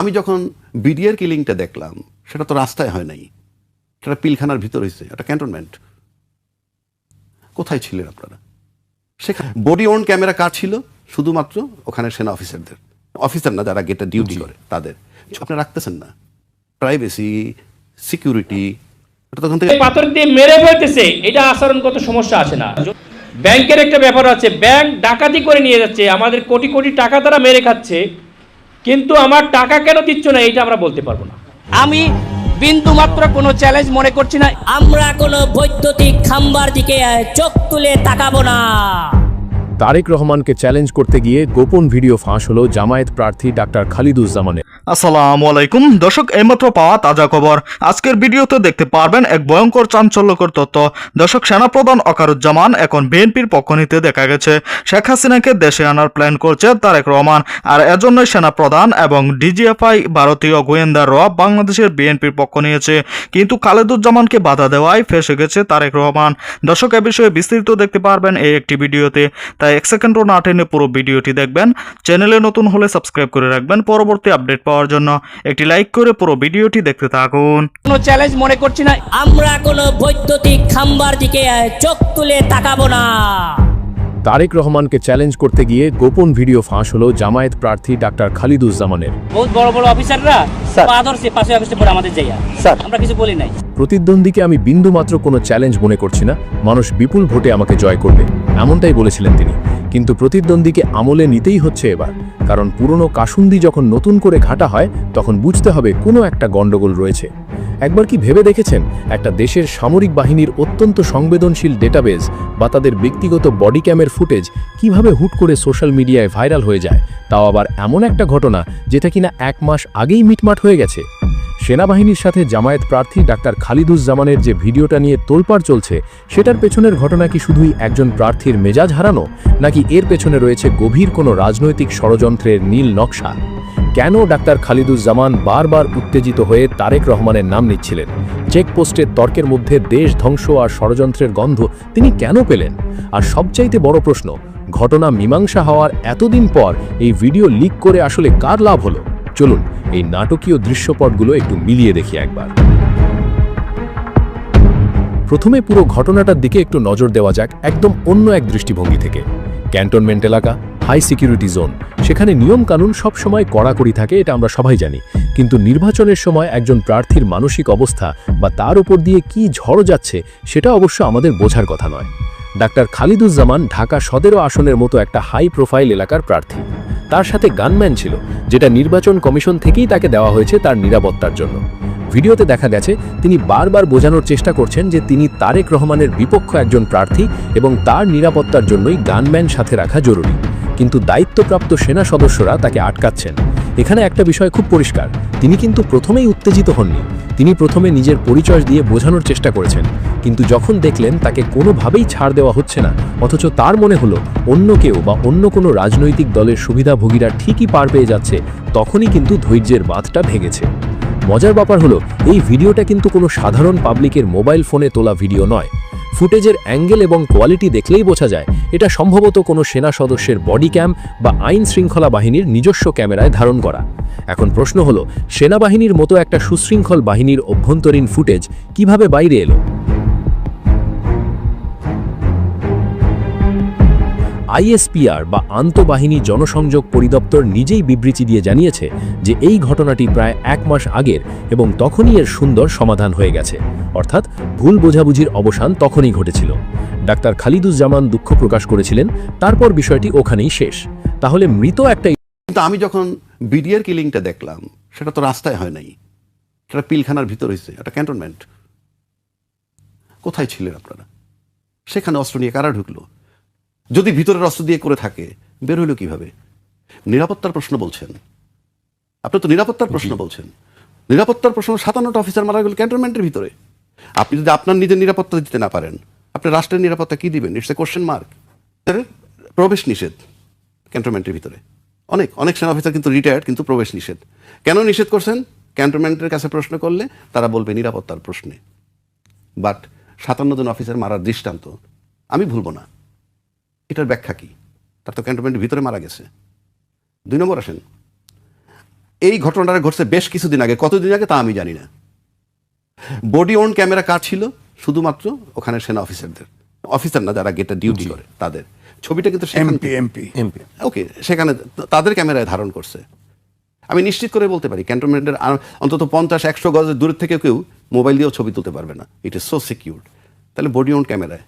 আমি যখন বিডিআর কিলিংটা দেখলাম সেটা তো রাস্তায় হয় নাই, সেটা পিলখানার ভিতর হয়েছে, একটা ক্যান্টনমেন্ট। কোথায় ছিলেন আপনারা? সেখানে বডি অন ক্যামেরা কার ছিল? শুধুমাত্র ওখানে সেনা অফিসারদের, অফিসার না, যারা গেটে ডিউটি করে তাদের। আপনি রাখতেছেন না প্রাইভেসি, সিকিউরিটি। পাথর দিয়ে মেরে ফেলতেছে, এটা আচরণগত সমস্যা আসে না। ব্যাংকের একটা ব্যাপার আছে, ব্যাংক ডাকাতি করে নিয়ে যাচ্ছে, আমাদের কোটি কোটি টাকা তারা মেরে খাচ্ছে, কিন্তু আমার টাকা কেন দিচ্ছ না এটা আমরা বলতে পারবো না। আমি বিন্দু মাত্র কোনো চ্যালেঞ্জ মনে করছি না। আমরা কোনো বৈদ্যুতিক খাম্বার দিকে চোখ তুলে তাকাবো না। তারেক রহমানকে চ্যালেঞ্জ করতে গিয়ে গোপন ভিডিও ফাঁস হলো জামায়াত প্রার্থী ডাক্তার খালিদুজ্জামানের। আসসালামু আলাইকুম দর্শক, এইমাত্র পাওয়া তাজা খবর। আজকের ভিডিওতে দেখতে পারবেন এক ভয়ঙ্কর চাঞ্চল্যকর তথ্য। দর্শক, সেনাপ্রধান ওয়াকারুজ্জামান এখন বিএনপির পক্ষ নিতে দেখা গেছে। শেখ হাসিনাকে দেশে আনার প্ল্যান করছে তারেক রহমান, আর এজন্যই সেনাপ্রধান এবং ডিজিএফআই ভারতীয় গোয়েন্দারা বাংলাদেশের বিএনপির পক্ষ নিয়েছে। কিন্তু খালেদুজ্জামানকে বাধা দেওয়ায় ফেঁসে গেছে তারেক রহমান। দর্শক, এ বিষয়ে বিস্তারিত দেখতে পারবেন এই একটি ভিডিওতে, তাই এক সেকেন্ডও না টেনে পুরো ভিডিওটি দেখবেন। চ্যানেলে নতুন হলে সাবস্ক্রাইব করে রাখবেন পরবর্তী আপডেট পাওয়ার জন্য। একটি লাইক করে পুরো ভিডিওটি দেখতে থাকুন। কোনো চ্যালেঞ্জ মনে করছি না। আমরা কোনো বৈদ্যুতিক খাম্বার দিকে চোখ তুলে তাকাবো না। তারেক রহমানকে চ্যালেঞ্জ করতে গিয়ে গোপন ভিডিও ফাঁস হলো জামায়াত প্রার্থী ডাক্তার খালিদুজ্জামানের। বহুত বড় বড় অফিসাররা আদর্শে পাশে অফিসে পড়ে আমাদের যাইয়া আমরা কিছু বলি নাই। প্রতিদ্বন্দ্বীকে আমি বিন্দুমাত্র কোনো চ্যালেঞ্জ মনে করছি না, মানুষ বিপুল ভোটে আমাকে জয় করবে, এমনটাই বলেছিলেন তিনি। কিন্তু প্রতিদ্বন্দ্বীকে আমলে নিতেই হচ্ছে এবার, কারণ পুরনো কাসুন্দি যখন নতুন করে ঘাটা হয় তখন বুঝতে হবে কোনো একটা গন্ডগোল রয়েছে। একবার কি ভেবে দেখেছেন, একটা দেশের সামরিক বাহিনীর অত্যন্ত সংবেদনশীল ডেটাবেজ বা তাদের ব্যক্তিগত বডি ক্যামের ফুটেজ কিভাবে হুট করে সোশ্যাল মিডিয়ায় ভাইরাল হয়ে যায়, তাও আবার এমন একটা ঘটনা যেটা কিনা 1 মাস আগেই মিটমাট হয়ে গেছে। সেনাবাহিনীর সাথে জামায়াত প্রার্থী ডাক্তার খালিদুজ্জামানের যে ভিডিওটা নিয়ে তোলপাড় চলছে, সেটার পেছনের ঘটনা কি শুধুই একজন প্রার্থীর মেজাজ হারানো, নাকি এর পেছনে রয়েছে গভীর কোনো রাজনৈতিক ষড়যন্ত্রের নীল নকশা? কেন ডাক্তার খালিদুজ্জামান বারবার উত্তেজিত হয়ে তারেক রহমানের নাম নিচ্ছিলেন? চেকপোস্টের তর্কের মধ্যে দেশ ধ্বংস আর ষড়যন্ত্রের গন্ধ তিনি কেন পেলেন? আর সবচাইতে বড় প্রশ্ন, ঘটনা মীমাংসা হওয়ার এতদিন পর এই ভিডিও লিক করে আসলে কার লাভ হলো? চলুন এই নাটকীয় দৃশ্যপটগুলো একটু মিলিয়ে দেখি একবার। প্রথমে পুরো ঘটনাটার দিকে একটু নজর দেওয়া যাক একদম অন্য এক দৃষ্টিভঙ্গি থেকে। ক্যান্টনমেন্ট এলাকা, হাই সিকিউরিটি জোন, সেখানে নিয়ম কানুন সবসময় কড়াকড়ি থাকে, এটা আমরা সবাই জানি। কিন্তু নির্বাচনের সময় একজন প্রার্থীর মানসিক অবস্থা বা তার উপর দিয়ে কি ঝড় যাচ্ছে সেটা অবশ্য আমাদের বোঝার কথা নয়। ডাক্তার খালিদুজ্জামান ঢাকা 17 আসনের মতো একটা হাই প্রোফাইল এলাকার প্রার্থী। তার সাথে গানম্যান ছিল, যেটা নির্বাচন কমিশন থেকেই তাকে দেওয়া হয়েছে তার নিরাপত্তার জন্য। ভিডিওতে দেখা গেছে তিনি বারবার বোঝানোর চেষ্টা করছেন যে তিনি তারেক রহমানের বিপক্ষ একজন প্রার্থী এবং তার নিরাপত্তার জন্যই গানম্যান সাথে রাখা জরুরি। কিন্তু দায়িত্বপ্রাপ্ত সেনা সদস্যরা তাকে আটকাচ্ছেন। এখানে একটা বিষয় খুব পরিষ্কার, তিনি কিন্তু প্রথমেই উত্তেজিত হননি। তিনি প্রথমে নিজের পরিচয় দিয়ে বোঝানোর চেষ্টা করেছেন, কিন্তু যখন দেখলেন তাকে কোনোভাবেই ছাড় দেওয়া হচ্ছে না, অথচ তার মনে হলো অন্য কেউ বা অন্য কোনো রাজনৈতিক দলের সুবিধাভোগীরা ঠিকই পার পেয়ে যাচ্ছে, তখনই কিন্তু ধৈর্যের বাঁধটা ভেঙেছে। মজার ব্যাপার হলো, এই ভিডিওটা কিন্তু কোনো সাধারণ পাবলিকের মোবাইল ফোনে তোলা ভিডিও নয়। ফুটেজের অ্যাঙ্গেল এবং কোয়ালিটি দেখলেই বোঝা যায় এটা সম্ভবত কোনো সেনা সদস্যের বডি ক্যাম বা আইন শৃঙ্খলা বাহিনীর নিজস্ব ক্যামেরায় ধারণ করা। এখন প্রশ্ন হলো, সেনাবাহিনীর মতো একটা সুশৃঙ্খল বাহিনীর অভ্যন্তরীণ ফুটেজ কিভাবে বাইরে এলো? আইএসপিআর বা আন্তঃবাহিনী জনসংযোগ পরিদপ্তর নিজেই বিবৃতি দিয়ে জানিয়েছে যে এই ঘটনাটি প্রায় 1 মাস আগের এবং তখনই এর সুন্দর সমাধান হয়ে গেছে, অর্থাৎ ভুল বোঝাবুঝির অবসান তখনই ঘটেছিল। ডাক্তার খালিদুজ্জামান দুঃখ প্রকাশ করেছিলেন, তারপর বিষয়টি ওখানেই শেষ। তাহলে মৃত একটা, কিন্তু আমি যখন বিডিআর কিলিংটা দেখলাম সেটা তো রাস্তায় হয় নাই, সেটা পিলখানার ভিতর হয়েছে, একটা ক্যান্টনমেন্ট। কোথায় ছিলেন আপনারা? সেখানে অস্ত্র নিয়ে কারা ঢুকলো? যদি ভিতরের অস্ত্র দিয়ে করে থাকে, বের হইল কিভাবে? নিরাপত্তার প্রশ্ন বলছেন আপনি, তো নিরাপত্তার প্রশ্ন বলছেন। নিরাপত্তার প্রশ্ন, 57টা অফিসার মারা গেল ক্যান্টনমেন্টের ভিতরে। আপনি যদি আপনার নিজের নিরাপত্তা দিতে না পারেন, আপনি রাষ্ট্রের নিরাপত্তা কি দিবেন? It's a question mark. প্রবেশ নিষেধ ক্যান্টনমেন্টের ভিতরে। অনেক অনেক সেনা অফিসার কিন্তু রিটায়ার্ড, কিন্তু প্রবেশ নিষেধ। কেন নিষেধ করছেন? ক্যান্টনমেন্টের কাছে প্রশ্ন করলে তারা বলবে নিরাপত্তার প্রশ্নে। বাট 57 জন অফিসার মারার দৃষ্টান্ত আমি ভুলবো না। এটার ব্যাখ্যা কি? তার তো ক্যান্টনমেন্টের ভিতরে মারা গেছে। 2 নম্বর আসেন, এই ঘটনাটা ঘটছে বেশ কিছুদিন আগে, কতদিন আগে তা আমি জানি না। বডি ওন ক্যামেরা কার ছিল? শুধুমাত্র ওখানে সেনা অফিসার না, যারা গেটে ডিউটি করে তাদের ছবিটা কিন্তু এমপি ওকে, সেখানে তাদের ক্যামেরায় ধারণ করছে। আমি নিশ্চিত করে বলতে পারি ক্যান্টনমেন্টের অন্তত 50-100 গজের দূর থেকে কেউ মোবাইল দিয়েও ছবি তুলতে পারবে না, ইট ইজ সো সিকিউরড। তাহলে বডি ওন ক্যামেরায়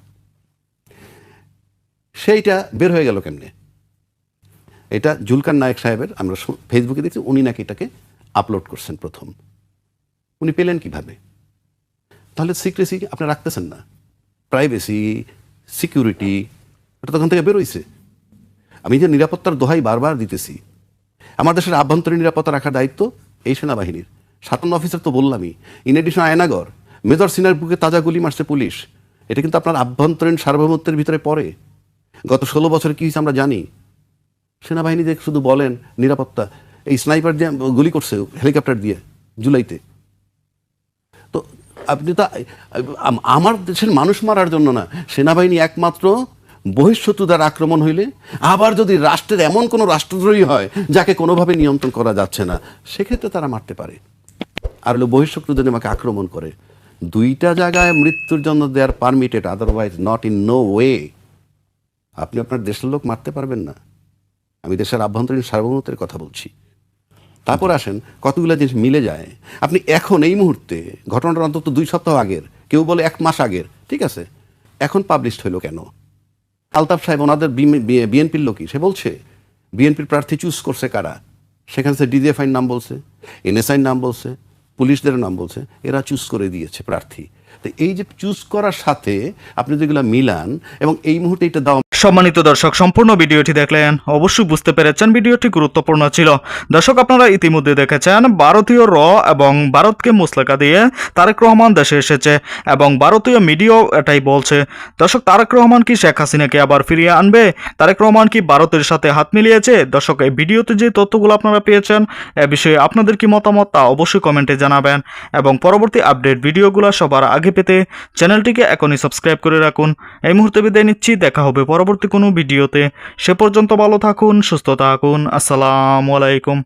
সেইটা বের হয়ে গেল কেমনে? এটা জুলকার নায়েক সাহেবের, আমরা ফেসবুকে দেখছি, উনি নাকি এটাকে আপলোড করছেন প্রথম। উনি পেলেন কিভাবে? তাহলে সিক্রেসি আপনি রাখতেছেন না, প্রাইভেসি, সিকিউরিটি, এটা তখন থেকে বেরোইছে। আমি যে নিরাপত্তার দোহাই বারবার দিতেছি, আমার দেশের আভ্যন্তরীণ নিরাপত্তা রাখার দায়িত্ব এই সেনাবাহিনীর। 57 অফিসার তো বললামই, ইন এডিশন আয়নাগর, মেজর সিনার বুকে তাজা গুলি মারছে পুলিশ। এটা কিন্তু আপনার আভ্যন্তরীণ সার্বভৌমত্বের ভিতরে পড়ে। গত 16 বছরে কী হয়েছে আমরা জানি। সেনাবাহিনী যে শুধু বলেন নিরাপত্তা, এই স্নাইপার দিয়ে গুলি করছে হেলিকপ্টার দিয়ে জুলাইতে। তো আপনি তো আমার দেশের মানুষ মারার জন্য না, সেনাবাহিনী একমাত্র বহিঃশত্রুতার আক্রমণ হইলে, আবার যদি রাষ্ট্রের এমন কোনো রাষ্ট্রদ্রোহী হয় যাকে কোনোভাবে নিয়ন্ত্রণ করা যাচ্ছে না, সেক্ষেত্রে তারা মারতে পারে। আর হলো বহিঃশত্রুদের আমাকে আক্রমণ করে, দুইটা জায়গায় মৃত্যুর জন্য they are permitted, otherwise not in no way. আপনি আপনার দেশের লোক মারতে পারবেন না। আমি দেশের আভ্যন্তরীণ সার্বভৌমত্বের কথা বলছি। তারপর আসেন কতগুলো জিনিস মিলে যায়। আপনি এখন এই মুহূর্তে, ঘটনাটা অন্তত 2 সপ্তাহ আগের, কেউ বলে 1 মাস আগের, ঠিক আছে, এখন পাবলিশড হইল কেন? আলতাফ সাহেব ওনাদের বিএনপির লোকই, সে বলছে বিএনপির প্রার্থী চুজ করছে কারা, সেখানে সে ডিজিএফআইয়ের নাম বলছে, এনএসআইয়ের নাম বলছে, পুলিশদের নাম বলছে, এরা চুজ করে দিয়েছে প্রার্থী। তো এই যে চুজ করার সাথে আপনি যেগুলো মিলান এবং এই মুহূর্তে এটা দাও। সম্মানিত দর্শক, সম্পূর্ণ ভিডিওটি দেখলেন, অবশ্যই বুঝতে পেরেছেন ভিডিওটি গুরুত্বপূর্ণ ছিল। দর্শক, আপনারা ইতিমধ্যে দেখেছেন ভারতীয় র এবং ভারতকে মুচলেকা দিয়ে তারেক রহমান দেশে এসেছে এবং ভারতীয় মিডিয়াও এটাই বলছে। দর্শক, তারেক রহমান কি শেখ হাসিনাকে আবার ফিরিয়ে আনবে? তারেক রহমান কি ভারতের সাথে হাত মিলিয়েছে? দর্শক, এই ভিডিওতে যে তথ্যগুলো আপনারা পেয়েছেন, এ বিষয়ে আপনাদের কি মতামত তা অবশ্যই কমেন্টে জানাবেন এবং পরবর্তী আপডেট ভিডিওগুলো সবার আগে পেতে চ্যানেলটিকে এখনই সাবস্ক্রাইব করে রাখুন। এই মুহূর্তে বিদায় নিচ্ছি, দেখা হবে পরবর্তী কোনো ভিডিওতে। সে পর্যন্ত ভালো থাকুন, সুস্থ থাকুন। আসসালামু আলাইকুম।